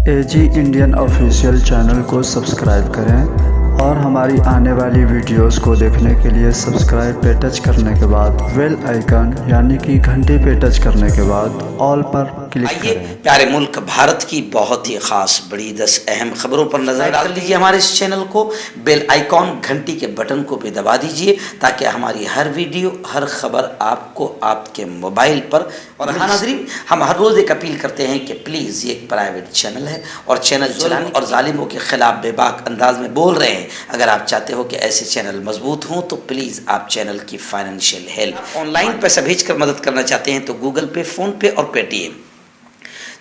एजी Indian official channel को subscribe करें और हमारी आने वाली वीडियोस को देखने के लिए सब्सक्राइब पे टच करने के बाद बेल आइकन यानी कि घंटी पे टच करने के बाद ऑल पर क्लिक आइए करें। प्यारे मुल्क भारत की बहुत ही खास बड़ी 10 अहम खबरों पर नजर डाल दीजिए। हमारे इस चैनल को बेल आइकॉन घंटी के बटन को भी दबा दीजिए ताकि हमारी हर वीडियो हर खबर आपको आपके मोबाइल पर। और हाँ नाज़रीन, हम हर रोज़ एक अपील करते हैं कि प्लीज़ ये एक प्राइवेट चैनल है और चैनल जुल्म और जालिमों के खिलाफ बेबाक अंदाज में बोल रहे हैं। अगर आप चाहते हो कि ऐसे चैनल मजबूत हों तो प्लीज़ आप चैनल की फाइनेंशियल हेल्प ऑनलाइन पैसा भेजकर मदद करना चाहते हैं तो गूगल पे, फ़ोन पे और पेटीएम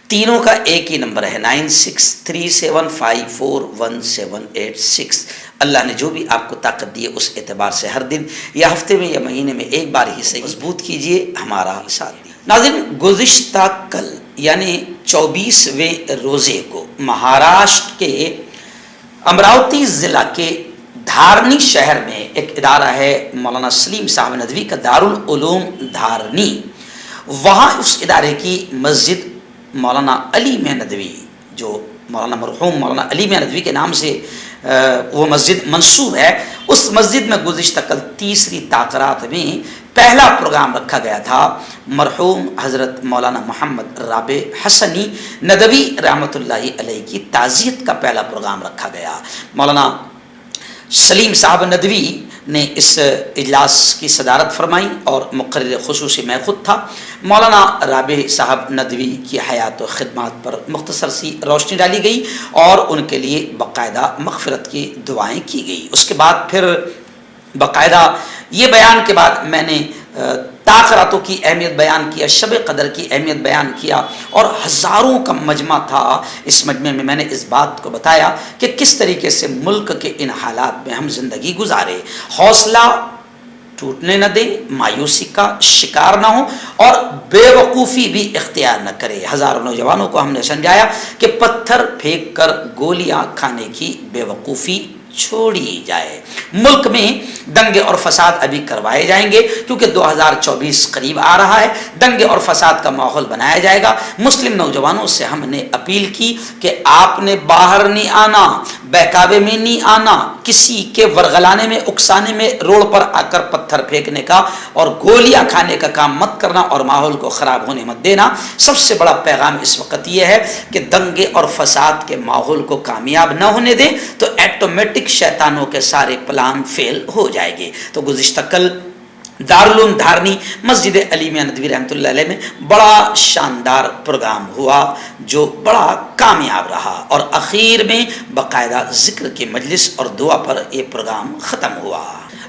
तीनों का एक ही नंबर है 9637541786। अल्लाह ने जो भी आपको ताकत दी है उस एतबार से हर दिन या हफ्ते में या महीने में एक बार ही सही मजबूत कीजिए, हमारा साथ दीजिए। नाज़रीन, गुज़िश्ता कल यानी 24वें रोज़े को महाराष्ट्र के अमरावती ज़िला के धारनी शहर में एक इदारा है मौलाना सलीम साहब नदवी का दारुल उलूम धारनी। वहाँ उस इदारे की मस्जिद मौलाना अली में नदवी, जो मौलाना मरहूम मौलाना अली में नदवी के नाम से वो मस्जिद मंसूब है, उस मस्जिद में गुज़िश्ता कल तीसरी ताक़रात में पहला प्रोग्राम रखा गया था। मरहूम हज़रत मौलाना मोहम्मद राबे हसनी नदवी रहमतुल्लाहि अलैहि की ताज़ियत का पहला प्रोग्राम रखा गया। मौलाना सलीम साहब नदवी ने इस इजलास की सदारत फरमाई और मुक़र्रिर ख़ुसूसी मैं ख़ुद था। मौलाना राबे साहब नदवी की हयात व ख़िदमत पर मुख्तसर सी रोशनी डाली गई और उनके लिए बाकायदा मग़फ़िरत की दुआएँ की गई। उसके बाद फिर बाकायदा ये बयान के बाद मैंने ताक़रातों की अहमियत बयान किया, शब क़दर की अहमियत बयान किया और हज़ारों का मजमा था। इस मजमे में मैंने इस बात को बताया कि किस तरीके से मुल्क के इन हालात में हम ज़िंदगी गुजारे, हौसला टूटने न दे, मायूसी का शिकार ना हो और बेवकूफ़ी भी इख्तियार न करे। हज़ारों नौजवानों को हमने समझाया कि पत्थर फेंक कर गोलियां खाने की बेवकूफ़ी छोड़ी जाए। मुल्क में दंगे और फसाद अभी करवाए जाएंगे क्योंकि 2024 करीब आ रहा है। दंगे और फसाद का माहौल बनाया जाएगा। मुस्लिम नौजवानों से हमने अपील की कि आपने बाहर नहीं आना, बहकावे में नहीं आना, किसी के वरगलाने में उकसाने में रोड पर आकर पत्थर फेंकने का और गोलियां खाने का काम मत करना और माहौल को ख़राब होने मत देना। सबसे बड़ा पैगाम इस वक्त यह है कि दंगे और फसाद के माहौल को कामयाब न होने दें तो ऑटोमेटिक शैतानों के सारे प्लान फेल हो जाएंगे। तो गुज़िश्ता कल दारुल उलूम धारनी मस्जिद अली में नदवी रहमतुल्लाह अलैह में बड़ा शानदार प्रोग्राम हुआ जो बड़ा कामयाब रहा और आखिर में बाकायदा ज़िक्र की मजलिस और दुआ पर यह प्रोग्राम ख़त्म हुआ।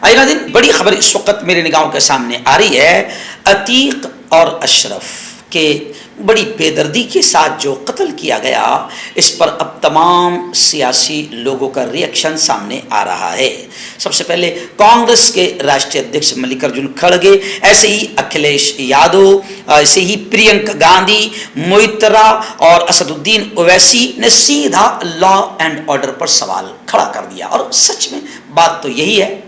आइए नाज़रीन, बड़ी खबर इस वक्त मेरे निगाहों के सामने आ रही है। अतीक और अशरफ के बड़ी बेदर्दी के साथ जो कत्ल किया गया, इस पर अब तमाम सियासी लोगों का रिएक्शन सामने आ रहा है। सबसे पहले कांग्रेस के राष्ट्रीय अध्यक्ष मल्लिकार्जुन खड़गे, ऐसे ही अखिलेश यादव, ऐसे ही प्रियंका गांधी, मोइत्रा और असदुद्दीन ओवैसी ने सीधा लॉ एंड ऑर्डर पर सवाल खड़ा कर दिया। और सच में बात तो यही है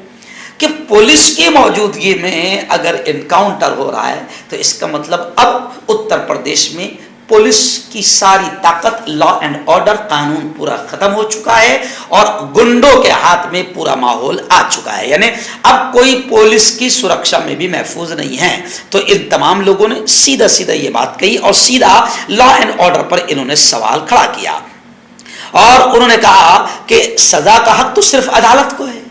कि पुलिस की मौजूदगी में अगर इनकाउंटर हो रहा है तो इसका मतलब अब उत्तर प्रदेश में पुलिस की सारी ताकत, लॉ एंड ऑर्डर, कानून पूरा खत्म हो चुका है और गुंडों के हाथ में पूरा माहौल आ चुका है। यानी अब कोई पुलिस की सुरक्षा में भी महफूज नहीं है। तो इन तमाम लोगों ने सीधा सीधा ये बात कही और सीधा लॉ एंड ऑर्डर पर इन्होंने सवाल खड़ा किया और उन्होंने कहा कि सजा का हक तो सिर्फ अदालत को है,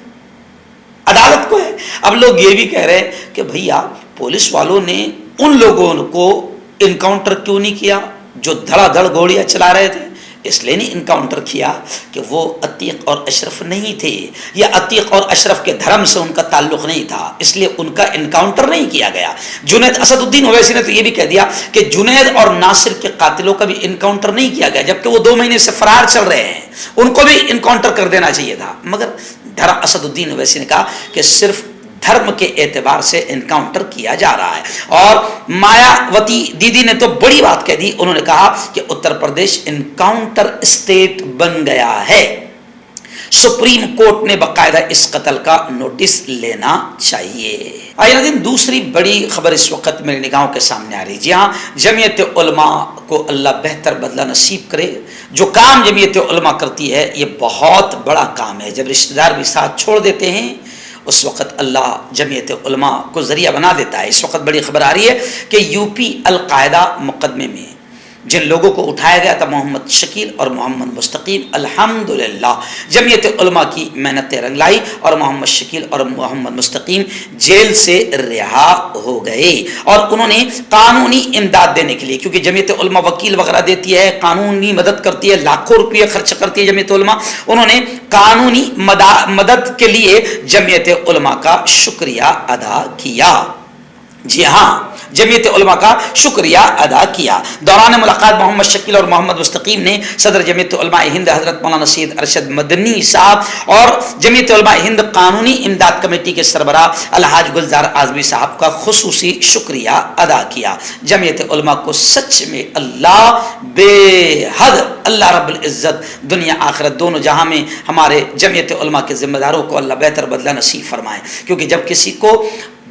अदालत को है। अब लोग ये भी कह रहे हैं कि भैया पुलिस वालों ने उन लोगों को इनकाउंटर क्यों नहीं किया जो धड़ाधड़ गोलियां चला रहे थे? इसलिए नहीं इनकाउंटर किया कि वो अतीक और अशरफ नहीं थे या अतीक और अशरफ के धर्म से उनका ताल्लुक नहीं था, इसलिए उनका इनकाउंटर नहीं किया गया। जुनैद असदुद्दीन ओवैसी ने तो ये भी कह दिया कि जुनैद और नासिर के कातिलों का भी इनकाउंटर नहीं किया गया, जबकि वो 2 महीने से फरार चल रहे हैं, उनको भी इनकाउंटर कर देना चाहिए था। मगर असदुद्दीन ओवैसी ने कहा कि सिर्फ धर्म के एतबार से इनकाउंटर किया जा रहा है। और मायावती दीदी ने तो बड़ी बात कह दी, उन्होंने कहा कि उत्तर प्रदेश इनकाउंटर स्टेट बन गया है। सुप्रीम कोर्ट ने बाकायदा इस कत्ल का नोटिस लेना चाहिए। आइए दिन दूसरी बड़ी खबर इस वक्त मेरी निगाहों के सामने आ रही। जी हाँ, जमीयत उलमा को अल्लाह बेहतर बदला नसीब करे। जो काम जमीयत उलमा करती है ये बहुत बड़ा काम है। जब रिश्तेदार भी साथ छोड़ देते हैं उस वक़्त अल्लाह जमीयत उलमा को ज़रिया बना देता है। इस वक्त बड़ी खबर आ रही है कि यूपी अलकायदा मुकदमे में जिन लोगों को उठाया गया था, मोहम्मद शकील और मोहम्मद मुस्तकीम, अल्हम्दुलिल्लाह जमीयत उलमा की मेहनतें रंग लाई और मोहम्मद शकील और मोहम्मद मुस्तकीम जेल से रिहा हो गए। और उन्होंने कानूनी इमदाद देने के लिए, क्योंकि जमीयत उलमा वकील वगैरह देती है, कानूनी मदद करती है, लाखों रुपये खर्च करती है जमीयत उलमा, उन्होंने कानूनी मदद के लिए जमीयत उलमा का शुक्रिया अदा किया। जी हाँ, जमीयत उलमा का शुक्रिया अदा किया। दौरान मुलाकात मोहम्मद शकील और मोहम्मद मुस्तकीम ने सदर जमीयत उलमा हिंद हजरत मौलाना सैयद अरशद मदनी साहब और जमीयत उलमा हिंद कानूनी इमदाद कमेटी के सरबराह अलहाज गुलजार आजमी साहब का खुसूसी शुक्रिया अदा किया। जमीयत उलमा को सच में अल्लाह बेहद, अल्लाह रब्बुल इज्जत दुनिया आखिरत दोनों जहां में हमारे जमीयत उलमा के जिम्मेदारों को अल्लाह बेहतर बदला नसीब फरमाए। क्योंकि जब किसी को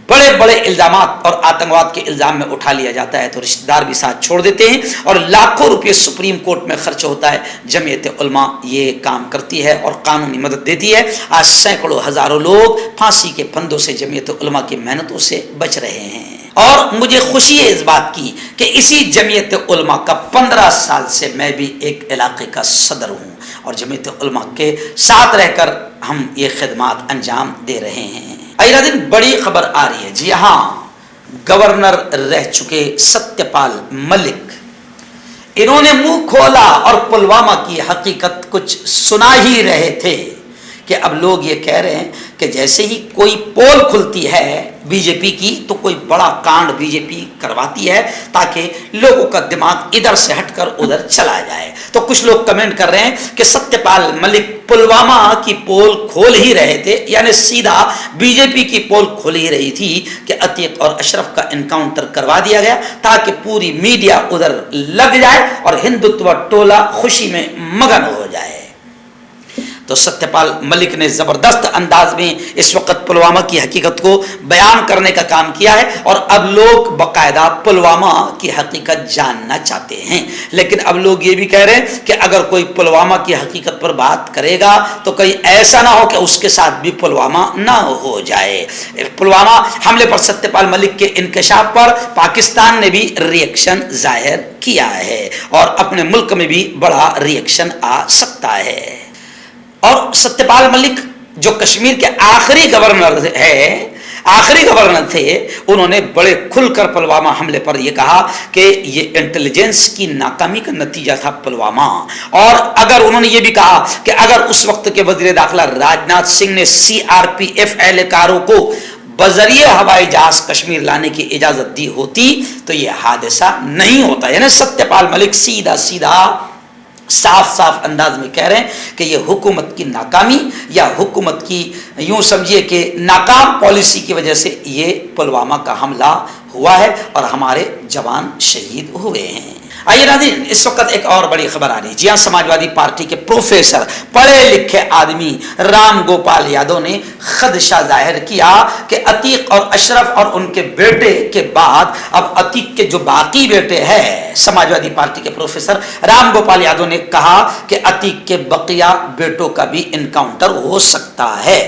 बड़े बड़े इल्जामात और आतंकवाद के इल्जाम में उठा लिया जाता है तो रिश्तेदार भी साथ छोड़ देते हैं और लाखों रुपये सुप्रीम कोर्ट में खर्च होता है। जमीयत उलमा ये काम करती है और कानूनी मदद देती है। आज सैकड़ों हजारों लोग फांसी के फंदों से जमीयत उलमा की मेहनतों से बच रहे हैं। और मुझे खुशी है इस बात की कि इसी जमीयत उलमा का 15 साल से मैं भी एक इलाके का सदर हूँ और जमीयत उलमा के साथ रहकर हम ये खिदमात अंजाम दे रहे हैं। अगला दिन बड़ी खबर आ रही है। जी हाँ, गवर्नर रह चुके सत्यपाल मलिक, इन्होंने मुंह खोला और पुलवामा की हकीकत कुछ सुना ही रहे थे कि अब लोग ये कह रहे हैं कि जैसे ही कोई पोल खुलती है बीजेपी की तो कोई बड़ा कांड बीजेपी करवाती है ताकि लोगों का दिमाग इधर से हटकर उधर चला जाए। तो कुछ लोग कमेंट कर रहे हैं कि सत्यपाल मलिक पुलवामा की पोल खोल ही रहे थे, यानी सीधा बीजेपी की पोल खोल ही रही थी कि अतीक और अशरफ का एनकाउंटर करवा दिया गया ताकि पूरी मीडिया उधर लग जाए और हिंदुत्व टोला खुशी में मगन हो जाए। तो सत्यपाल मलिक ने जबरदस्त अंदाज में इस वक्त पुलवामा की हकीकत को बयान करने का काम किया है और अब लोग बाकायदा पुलवामा की हकीकत जानना चाहते हैं। लेकिन अब लोग ये भी कह रहे हैं कि अगर कोई पुलवामा की हकीकत पर बात करेगा तो कहीं ऐसा ना हो कि उसके साथ भी पुलवामा ना हो जाए। पुलवामा हमले पर सत्यपाल मलिक के इंकशाफ पर पाकिस्तान ने भी रिएक्शन जाहिर किया है और अपने मुल्क में भी बड़ा रिएक्शन आ सकता है। और सत्यपाल मलिक जो कश्मीर के आखिरी गवर्नर थे, उन्होंने बड़े खुलकर पुलवामा हमले पर यह कहा कि ये इंटेलिजेंस की नाकामी का नतीजा था पुलवामा। और अगर उन्होंने ये भी कहा कि अगर उस वक्त के वजीर दाखिला राजनाथ सिंह ने सीआरपीएफ एहलकारों को बजरिए हवाई जहाज कश्मीर लाने की इजाजत दी होती तो यह हादसा नहीं होता। यानी सत्यपाल मलिक सीधा सीधा साफ साफ अंदाज में कह रहे हैं कि ये हुकूमत की नाकामी या हुकूमत की यूं समझिए कि नाकाम पॉलिसी की वजह से ये पुलवामा का हमला हुआ है और हमारे जवान शहीद हुए हैं। आइए नाज़रीन, इस वक्त एक और बड़ी खबर आ रही है। जी हाँ, समाजवादी पार्टी के प्रोफेसर, पढ़े लिखे आदमी राम गोपाल यादव ने खदशा जाहिर किया कि अतीक और अशरफ और उनके बेटे के बाद अब अतीक के जो बाकी बेटे हैं, समाजवादी पार्टी के प्रोफेसर राम गोपाल यादव ने कहा कि अतीक के बकिया बेटों का भी इनकाउंटर हो सकता है।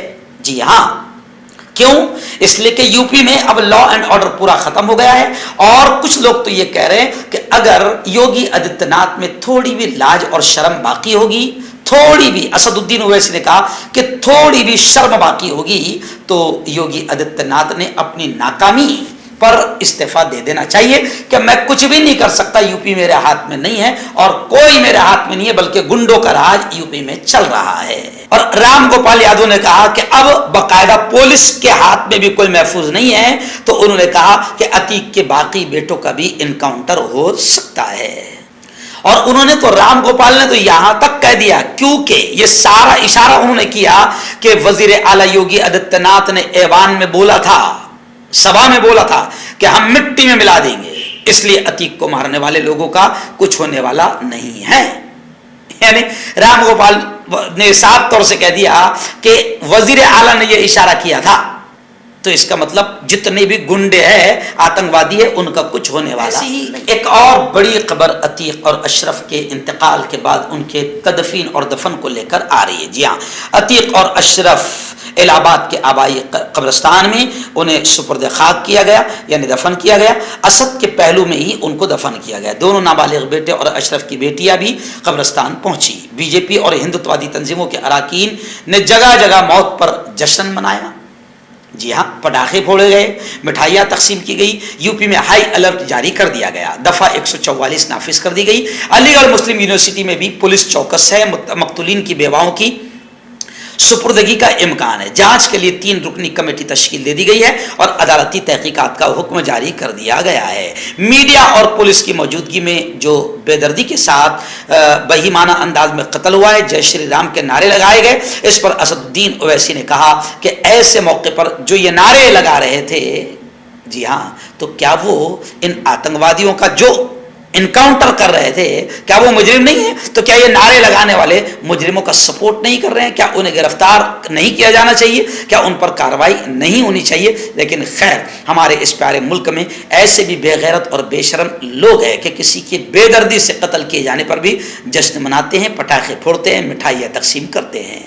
जी हाँ, क्यों? इसलिए कि यूपी में अब लॉ एंड ऑर्डर पूरा खत्म हो गया है और कुछ लोग तो ये कह रहे हैं कि अगर योगी आदित्यनाथ में थोड़ी भी लाज और शर्म बाकी होगी, थोड़ी भी, असदुद्दीन ओवैसी ने कहा कि थोड़ी भी शर्म बाकी होगी तो योगी आदित्यनाथ ने अपनी नाकामी पर इस्तीफा दे देना चाहिए कि मैं कुछ भी नहीं कर सकता, यूपी मेरे हाथ में नहीं है और कोई मेरे हाथ में नहीं है, बल्कि गुंडों का राज यूपी में चल रहा है। और राम गोपाल यादव ने कहा कि अब बाकायदा पुलिस के हाथ में भी कोई महफूज नहीं है, तो उन्होंने कहा कि अतीक के बाकी बेटों का भी इनकाउंटर हो सकता है। और उन्होंने तो राम गोपाल ने तो यहां तक कह दिया, क्योंकि ये सारा इशारा उन्होंने किया कि वजीर आला योगी आदित्यनाथ ने ऐवान में बोला था, सभा में बोला था कि हम मिट्टी में मिला देंगे, इसलिए अतीक को मारने वाले लोगों का कुछ होने वाला नहीं है। यानी राम गोपाल نے صاف طور سے کہہ دیا کہ وزیر اعلیٰ نے یہ اشارہ کیا تھا، تو اس کا مطلب جتنے بھی گنڈے ہیں آتنکوادی ہے ان کا کچھ ہونے والا نہیں۔ ایک اور بڑی خبر عتیق اور اشرف کے انتقال کے بعد ان کے تدفین اور دفن کو لے کر آ رہی ہے۔ جی ہاں، عتیق اور اشرف الہ آباد کے آبائی قبرستان میں انہیں سپرد خاک کیا گیا، یعنی دفن کیا گیا۔ اسد کے پہلو میں ہی ان کو دفن کیا گیا۔ دونوں نابالغ بیٹے اور اشرف کی بیٹیاں بھی قبرستان پہنچی۔ بی جے پی اور ہندوتوادی تنظیموں کے اراکین نے جگہ جگہ موت پر جشن منایا۔ جی ہاں، پٹاخے پھوڑے گئے، مٹھائیاں تقسیم کی گئی۔ یو پی میں ہائی الرٹ جاری کر دیا گیا، دفعہ 144 نافذ کر دی گئی۔ علی گڑھ مسلم یونیورسٹی میں بھی پولیس چوکس ہے۔ مقتولین کی بیواؤں کی سپردگی کا امکان ہے۔ جانچ کے لیے 3 رکنی کمیٹی تشکیل دے دی گئی ہے اور عدالتی تحقیقات کا حکم جاری کر دیا گیا ہے۔ میڈیا اور پولیس کی موجودگی میں جو بے دردی کے ساتھ بہیمانہ انداز میں قتل ہوا ہے، جے شری رام کے نعرے لگائے گئے، اس پر اسد الدین اویسی نے کہا کہ ایسے موقع پر جو یہ نعرے لگا رہے تھے، جی ہاں، تو کیا وہ ان آتنکوادیوں کا جو انکاؤنٹر کر رہے تھے کیا وہ مجرم نہیں ہے؟ تو کیا یہ نعرے لگانے والے مجرموں کا سپورٹ نہیں کر رہے ہیں؟ کیا انہیں گرفتار نہیں کیا جانا چاہیے؟ کیا ان پر کارروائی نہیں ہونی چاہیے؟ لیکن خیر، ہمارے اس پیارے ملک میں ایسے بھی بے غیرت اور بے شرم لوگ ہیں کہ کسی کے بے دردی سے قتل کیے جانے پر بھی جشن مناتے ہیں، پٹاخے پھوڑتے ہیں، مٹھائیاں تقسیم کرتے ہیں۔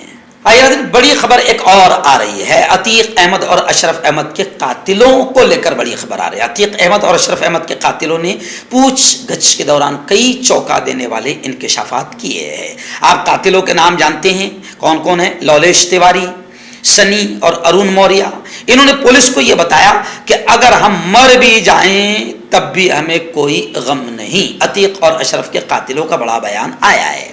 بڑی خبر ایک اور آ رہی ہے، عتیق احمد اور اشرف احمد کے قاتلوں کو لے کر بڑی خبر آ رہی ہے۔ عتیق احمد اور اشرف احمد کے قاتلوں نے پوچھ گچھ کے دوران کئی چونکا دینے والے انکشافات کیے ہیں۔ آپ قاتلوں کے نام جانتے ہیں کون کون ہیں؟ لولیش تیواری، سنی اور ارون موریہ۔ انہوں نے پولیس کو یہ بتایا کہ اگر ہم مر بھی جائیں تب بھی ہمیں کوئی غم نہیں۔ عتیق اور اشرف کے قاتلوں کا بڑا بیان آیا ہے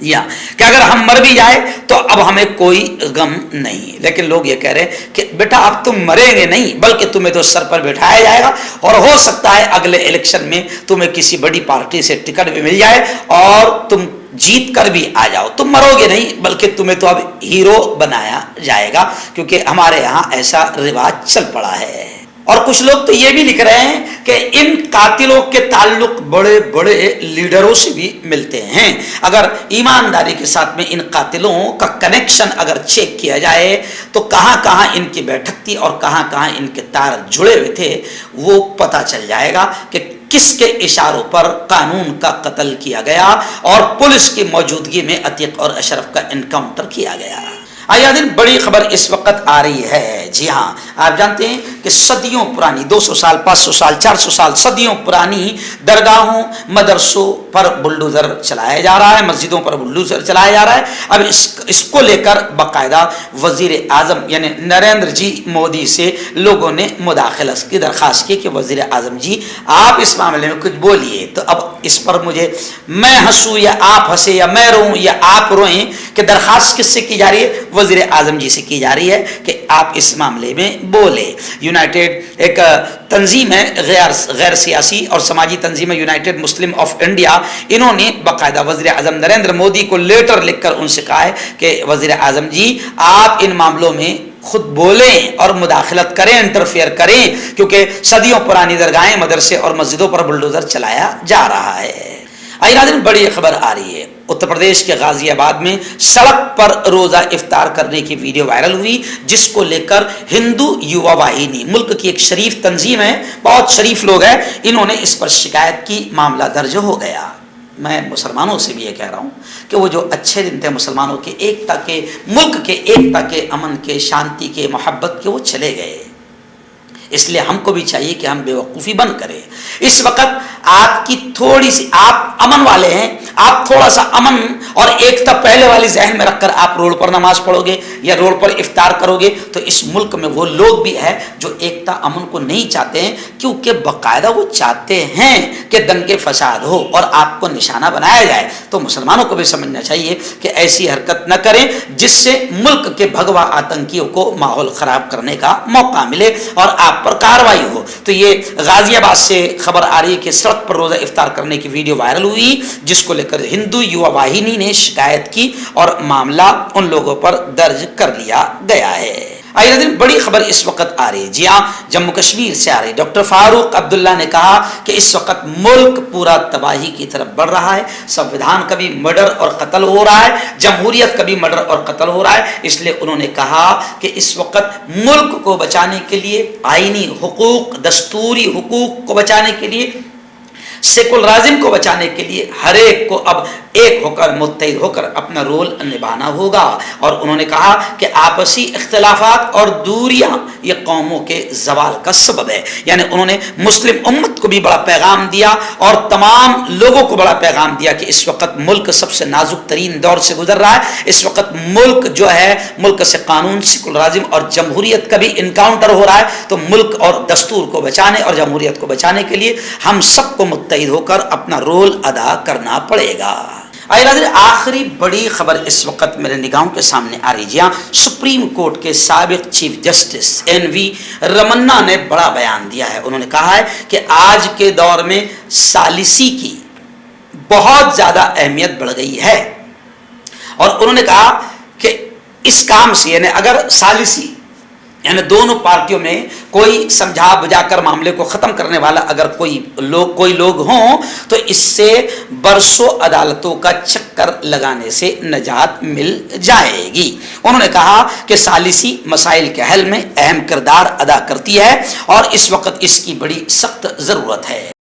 یا کہ اگر ہم مر بھی جائے تو اب ہمیں کوئی غم نہیں۔ لیکن لوگ یہ کہہ رہے ہیں کہ بیٹا اب تم مریں گے نہیں، بلکہ تمہیں تو سر پر بٹھایا جائے گا اور ہو سکتا ہے اگلے الیکشن میں تمہیں کسی بڑی پارٹی سے ٹکٹ بھی مل جائے اور تم جیت کر بھی آ جاؤ۔ تم مرو گے نہیں، بلکہ تمہیں تو اب ہیرو بنایا جائے گا، کیونکہ ہمارے یہاں ایسا رواج چل پڑا ہے۔ اور کچھ لوگ تو یہ بھی لکھ رہے ہیں کہ ان قاتلوں کے تعلق بڑے بڑے لیڈروں سے بھی ملتے ہیں۔ اگر ایمانداری کے ساتھ میں ان قاتلوں کا کنیکشن اگر چیک کیا جائے تو کہاں کہاں ان کی بیٹھک تھی اور کہاں کہاں ان کے تار جڑے ہوئے تھے، وہ پتہ چل جائے گا کہ کس کے اشاروں پر قانون کا قتل کیا گیا اور پولیس کی موجودگی میں عتیق اور اشرف کا انکاؤنٹر کیا گیا۔ آیا دن بڑی خبر اس وقت آ رہی ہے۔ جی ہاں، آپ جانتے ہیں کہ صدیوں پرانی 200 سال 500 سال 400 سال صدیوں پرانی درگاہوں مدرسوں پر بلڈوزر چلایا جا رہا ہے، مسجدوں پر بلڈوزر چلایا جا رہا ہے۔ اب اس کو لے کر باقاعدہ وزیر اعظم یعنی نریندر جی مودی سے لوگوں نے مداخلت کی درخواست کی کہ وزیر اعظم جی آپ اس معاملے میں کچھ بولیے۔ تو اب اس پر مجھے میں ہنسوں یا آپ ہنسے یا میں روؤں یا آپ روئیں کہ درخواست کس سے کی جا رہی ہے؟ وزیر اعظم جی سے کی جا رہی ہے کہ آپ اس معاملے میں بولے۔ یونائٹڈ ایک تنظیم ہے غیر سیاسی اور سماجی تنظیم ہے یونائٹڈ مسلم آف انڈیا، انہوں نے باقاعدہ وزیر اعظم نریندر مودی کو لیٹر لکھ کر ان سے کہا ہے کہ وزیر اعظم جی آپ ان معاملوں میں خود بولیں اور مداخلت کریں، انٹرفیئر کریں، کیونکہ صدیوں پرانی درگاہیں مدرسے اور مسجدوں پر بلڈوزر چلایا جا رہا ہے۔ آئیے ناظرین، بڑی خبر آ رہی ہے، اتر پردیش کے غازی آباد میں سڑک پر روزہ افطار کرنے کی ویڈیو وائرل ہوئی، جس کو لے کر ہندو یووا واہنی ملک کی ایک شریف تنظیم ہے، بہت شریف لوگ ہیں، انہوں نے اس پر شکایت کی، معاملہ درج ہو گیا۔ میں مسلمانوں سے بھی یہ کہہ رہا ہوں کہ وہ جو اچھے دن تھے مسلمانوں کے، ایکتا کے، ملک کے ایکتا کے، امن کے، شانتی کے، محبت کے، وہ چلے گئے۔ اس لیے ہم کو بھی چاہیے کہ ہم بے وقوفی بند کریں۔ اس وقت آپ کی تھوڑی سی، آپ امن والے ہیں، آپ تھوڑا سا امن اور ایکتا پہلے والی ذہن میں رکھ کر آپ روڈ پر نماز پڑھو گے یا روڈ پر افطار کرو گے تو اس ملک میں وہ لوگ بھی ہیں جو ایکتا امن کو نہیں چاہتے ہیں، کیونکہ باقاعدہ وہ چاہتے ہیں کہ دنگے فساد ہو اور آپ کو نشانہ بنایا جائے۔ تو مسلمانوں کو بھی سمجھنا چاہیے کہ ایسی حرکت نہ کریں جس سے ملک کے بھگوا آتنکیوں کو ماحول خراب کرنے کا موقع ملے اور آپ پر کارروائی ہو۔ تو یہ غازی آباد سے خبر آ رہی ہے کہ سڑک پر روزہ افطار کرنے کی ویڈیو وائرل ہوئی، جس کو لے کر ہندو یووا واہنی نے شکایت کی اور معاملہ ان لوگوں پر درج کر لیا گیا ہے۔ آئیے دن بڑی خبر اس وقت آ رہی ہے، جی ہاں جموں کشمیر سے آ رہی ہے۔ ڈاکٹر فاروق عبداللہ نے کہا کہ اس وقت ملک پورا تباہی کی طرف بڑھ رہا ہے، سنویدھان کا بھی مرڈر اور قتل ہو رہا ہے، جمہوریت کا بھی مرڈر اور قتل ہو رہا ہے، اس لیے انہوں نے کہا کہ اس وقت ملک کو بچانے کے لیے، آئینی حقوق، دستوری حقوق کو بچانے کے لیے، سیکولرازم کو بچانے کے لیے ہر ایک کو اب ایک ہو کر، متحد ہو کر اپنا رول نبھانا ہوگا۔ اور انہوں نے کہا کہ آپسی اختلافات اور دوریاں یہ قوموں کے زوال کا سبب ہے، یعنی انہوں نے مسلم امت کو بھی بڑا پیغام دیا اور تمام لوگوں کو بڑا پیغام دیا کہ اس وقت ملک سب سے نازک ترین دور سے گزر رہا ہے، اس وقت ملک جو ہے، ملک سے قانون، سیکولرازم اور جمہوریت کا بھی انکاؤنٹر ہو رہا ہے، تو ملک اور دستور کو بچانے اور جمہوریت کو بچانے کے لیے ہم سب کو متحد ہو کر اپنا رول ادا کرنا پڑے گا۔ آخری بڑی خبر اس وقت میرے نگاہوں کے سامنے آ رہی ہے، جہاں سپریم کورٹ کے سابق چیف جسٹس این وی رمنا نے بڑا بیان دیا ہے۔ انہوں نے کہا ہے کہ آج کے دور میں ثالثی کی بہت زیادہ اہمیت بڑھ گئی ہے، اور انہوں نے کہا کہ اس کام سے، یعنی اگر ثالثی یعنی دونوں پارٹیوں میں کوئی سمجھا بجھا کر معاملے کو ختم کرنے والا اگر کوئی لوگ ہوں تو اس سے برسوں عدالتوں کا چکر لگانے سے نجات مل جائے گی۔ انہوں نے کہا کہ ثالثی مسائل کے حل میں اہم کردار ادا کرتی ہے اور اس وقت اس کی بڑی سخت ضرورت ہے۔